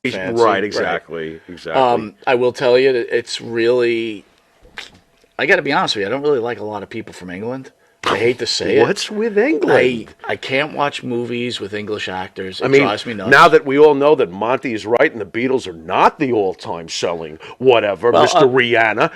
fancy. Right, exactly. I will tell you that it's really. I got to be honest with you. I don't really like a lot of people from England. I hate to say it. What's with England? I can't watch movies with English actors. It I mean, drives me nuts. now that we all know that Monty is right and the Beatles are not the all-time selling whatever, Mr. Rihanna.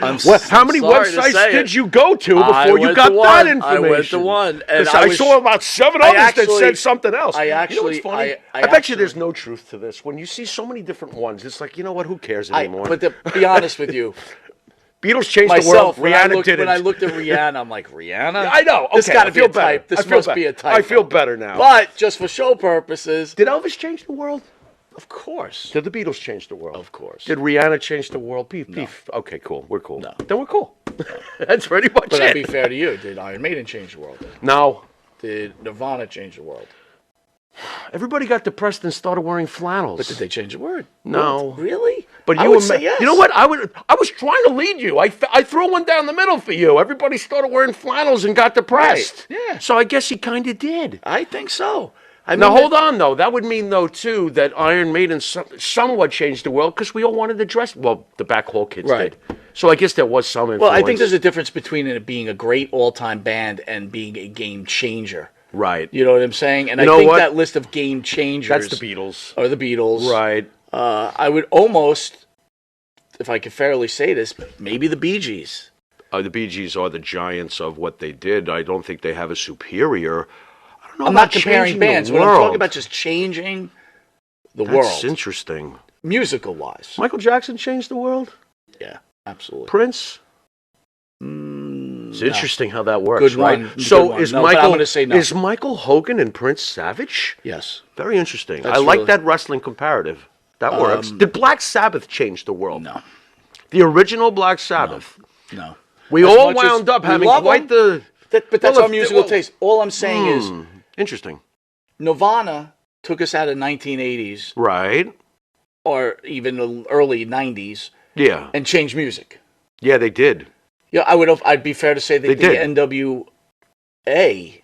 How many websites did you go to before you got that information? I went to one. And I saw about 7 others that said something else. You know what's funny? I bet you there's no truth to this. When you see so many different ones, it's like, you know what? Who cares anymore? But to be honest with you, Beatles changed the world. Rihanna didn't. When I looked at Rihanna, I'm like, Rihanna? I know. Okay, this got to be a type. This must be a type. I feel better now. But just for show purposes. Did Elvis change the world? Of course. Did the Beatles change the world? Of course. Did Rihanna change the world? No. Okay, cool. We're cool. No. Then we're cool. That's pretty much but it. I'd be fair to you. Did Iron Maiden change the world? No. Did Nirvana change the world? Everybody got depressed and started wearing flannels. But did they change the word? No. What? Really? But I would say yes. You know what? I was trying to lead you. I threw one down the middle for you. Everybody started wearing flannels and got depressed. Right. Yeah. So I guess he kind of did. I think so. I mean, now, hold on, though. That would mean, though, too, that Iron Maiden somewhat changed the world because we all wanted to dress. Well, the Back Hall Kids did. So I guess there was some influence. Well, I think there's a difference between it being a great all-time band and being a game changer. Right. You know what I'm saying? And I think that list of game changers... That's the Beatles. Or the Beatles. Right. I would almost, if I could fairly say this, maybe the Bee Gees. The Bee Gees are the giants of what they did. I don't think they have a superior... I'm not comparing bands. What I'm talking about just changing the world. That's interesting. Musical-wise. Michael Jackson changed the world? Yeah, absolutely. Prince? It's interesting how that works, Good right? one. So Good one. is No, but I'm gonna say no. Is Michael Hogan and Prince savage? Yes. Very interesting. That's I like really... that wrestling comparative. That works. Did Black Sabbath change the world? No. The original Black Sabbath? No. We all wound up having quite the... But that's our musical taste. All I'm saying is... Interesting. Nirvana took us out of 1980s. Right. Or even the early 90s. Yeah. And changed music. Yeah, they did. Yeah, I'd be fair to say that the NWA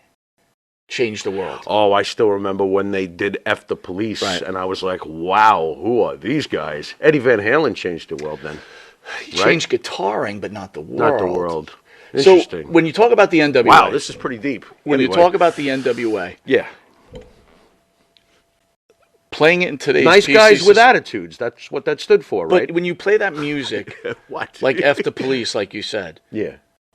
changed the world. Oh, I still remember when they did F the Police, and I was like, wow, who are these guys? Eddie Van Halen changed the world then. He changed guitaring, but not the world. Not the world. Interesting. So when you talk about the NWA... Wow, this is pretty deep. When you talk about the NWA... Yeah. Playing it in today's nice guys with attitudes. That's what that stood for, right? But when you play that music, like F the Police, like you said,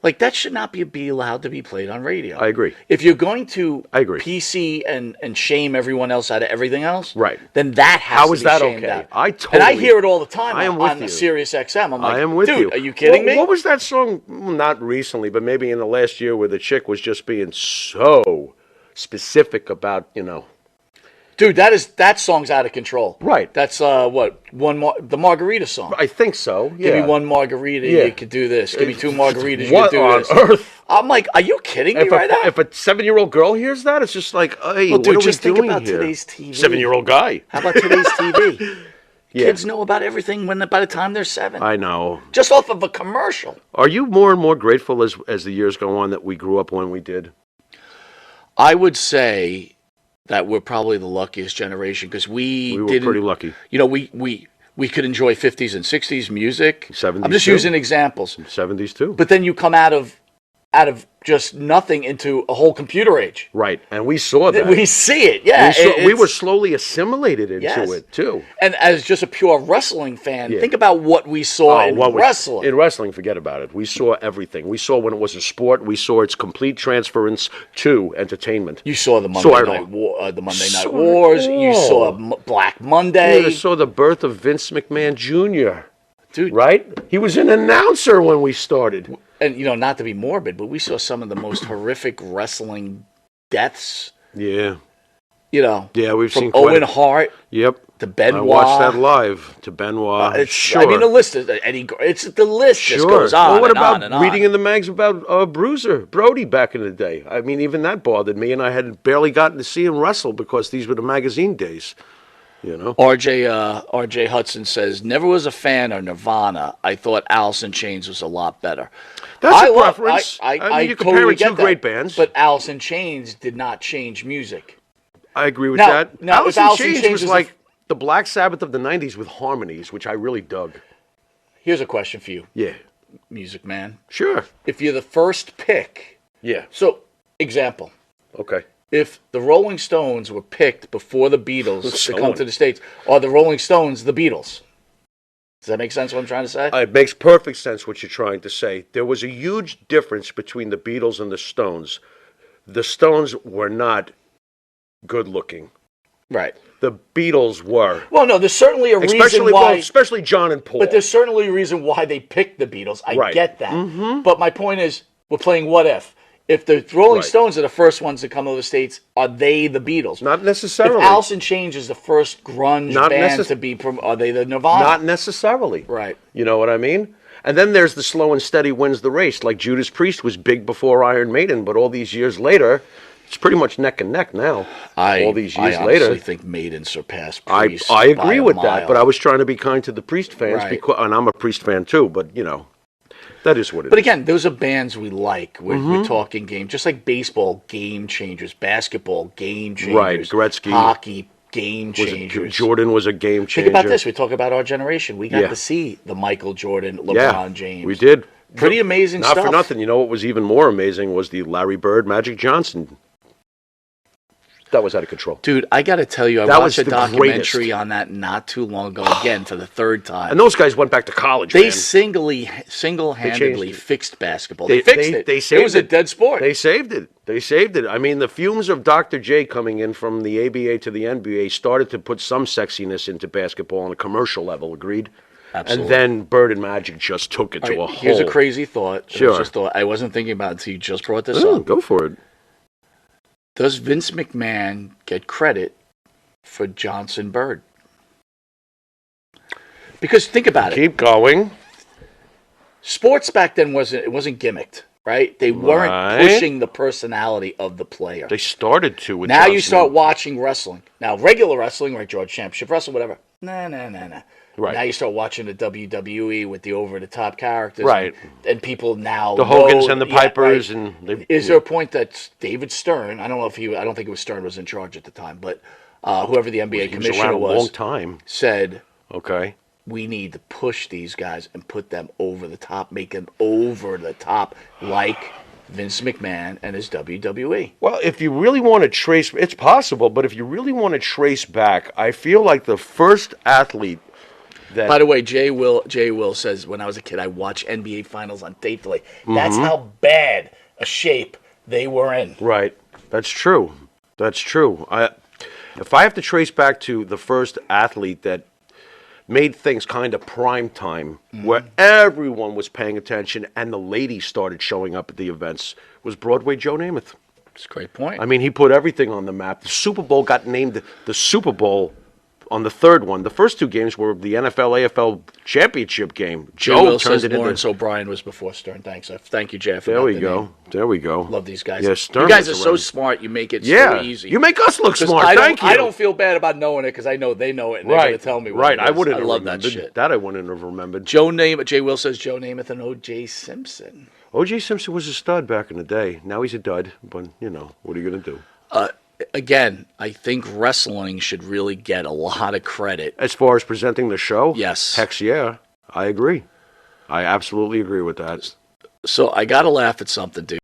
like that should not be allowed to be played on radio. I agree. If you're going to PC and shame everyone else out of everything else, then that has to be shamed out. And I hear it all the time on Sirius XM. I'm like, I am with you. Are you kidding me? What was that song? Not recently, but maybe in the last year, where the chick was just being so specific about, Dude, that song's out of control. Right. That's the Margarita song. I think so. Yeah. Give me one margarita, you could do this. Give me 2 margaritas, you could do this. What on earth? I'm like, are you kidding me right now? If a 7-year-old girl hears that, it's just like, hey, what are we just doing think about here? Today's TV. 7-year-old guy. How about today's TV? Kids know about everything by the time they're 7. I know. Just off of a commercial. Are you more and more grateful as the years go on that we grew up when we did? I would say that we're probably the luckiest generation because we were pretty lucky. We could enjoy 50s and 60s music. 70s I'm just using examples. 70s too. But then you come out of just nothing into a whole computer age. Right, and we saw that. We see it, yeah. We were slowly assimilated into it, too. And as just a pure wrestling fan, think about what we saw in wrestling. In wrestling, forget about it. We saw everything. We saw when it was a sport. We saw its complete transference to entertainment. You saw the Monday Night Wars. You saw Black Monday. You saw the birth of Vince McMahon Jr., dude. Right? He was an announcer when we started. And, not to be morbid, but we saw some of the most horrific wrestling deaths. Yeah. Yeah, we've seen Owen Hart. Yep. To Benoit. I watched that live. To Benoit. Sure. I mean, the list is the list just goes on. Well, what about on and reading in the mags about Bruiser Brody back in the day? I mean, even that bothered me, and I had barely gotten to see him wrestle because these were the magazine days. RJ Hudson says, never was a fan of Nirvana. I thought Alice in Chains was a lot better. That's a preference. I mean, you're comparing two great bands. But Alice in Chains did not change music. I agree with that. Now, Alice in Chains was like the Black Sabbath of the 90s with harmonies, which I really dug. Here's a question for you. Yeah. Music man. Sure. If you're the first pick. Yeah. So, example. Okay. If the Rolling Stones were picked before the Beatles to come to the States, are the Rolling Stones the Beatles? Does that make sense what I'm trying to say? It makes perfect sense what you're trying to say. There was a huge difference between the Beatles and the Stones. The Stones were not good looking. Right. The Beatles were. Well, no, there's certainly a reason why. Well, especially John and Paul. But there's certainly a reason why they picked the Beatles. I get that. Mm-hmm. But my point is, we're playing what if. If the Rolling Stones are the first ones to come to the States, are they the Beatles? Not necessarily. If Alice in Chains is the first grunge band to be, are they the Nirvana? Not necessarily. Right. You know what I mean? And then there's the slow and steady wins the race. Like Judas Priest was big before Iron Maiden, but all these years later, it's pretty much neck and neck now. All these years later, I think Maiden surpassed Priest. I agree with that, but I was trying to be kind to the Priest fans, and I'm a Priest fan too. But you know, that is what it is. But again, those are bands we like. We're talking game, just like baseball, game changers, basketball, game changers, right? Gretzky, hockey, game changers. Jordan was a game changer. Think about this. We talk about our generation. We got to see the Michael Jordan, LeBron James. We did. Pretty amazing stuff. Not for nothing. You know what was even more amazing was the Larry Bird, Magic Johnson. That was out of control. Dude, I got to tell you, I watched a documentary on that not too long ago, again, for the third time. And those guys went back to college, They single-handedly fixed basketball. They fixed it. They saved it was a dead sport. They saved it. I mean, the fumes of Dr. J coming in from the ABA to the NBA started to put some sexiness into basketball on a commercial level, agreed? Absolutely. And then Bird and Magic just took it to a whole... Here's a crazy thought. Sure. I wasn't thinking about it until you just brought this up. Go for it. Does Vince McMahon get credit for Johnson Bird? Because think about it. Keep going. Sports back then wasn't gimmicked, right? They weren't pushing the personality of the player. They started to with now Johnson. You start watching wrestling. Now regular wrestling, right? George Championship Wrestling, whatever. Nah. Right. Now you start watching the WWE with the over-the-top characters, right? And people now the Hogans and the Pipers, and is there a point that David Stern? I don't think it was Stern was in charge at the time, but whoever the NBA commissioner was, a long time, said, "Okay, we need to push these guys and put them over the top, make them over the top, like Vince McMahon and his WWE." Well, if you really want to trace, it's possible, but if you really want to trace back, I feel like the first athlete. By the way, Jay Will says, when I was a kid, I watched NBA Finals on tape delay. That's how bad a shape they were in. Right. That's true. If I have to trace back to the first athlete that made things kind of prime time, where everyone was paying attention and the ladies started showing up at the events, was Broadway Joe Namath. That's a great point. I mean, he put everything on the map. The Super Bowl got named the Super Bowl on the third one. The first two games were the NFL AFL championship game. Joe turned it into... Lawrence O'Brien was before Stern. Thanks. Thank you, Jeff. There we go. Love these guys. Yeah, Stern, you guys are so smart. You make it so easy. You make us look smart. Thank you. I don't feel bad about knowing it because I know they know it and they're going to tell me what it is. I wouldn't have loved that shit. That I wouldn't have remembered. Jay Will says Joe Namath and O.J. Simpson. O.J. Simpson was a stud back in the day. Now he's a dud, but, what are you going to do? Again, I think wrestling should really get a lot of credit. As far as presenting the show? Yes. Heck yeah. I agree. I absolutely agree with that. So I got to laugh at something, dude.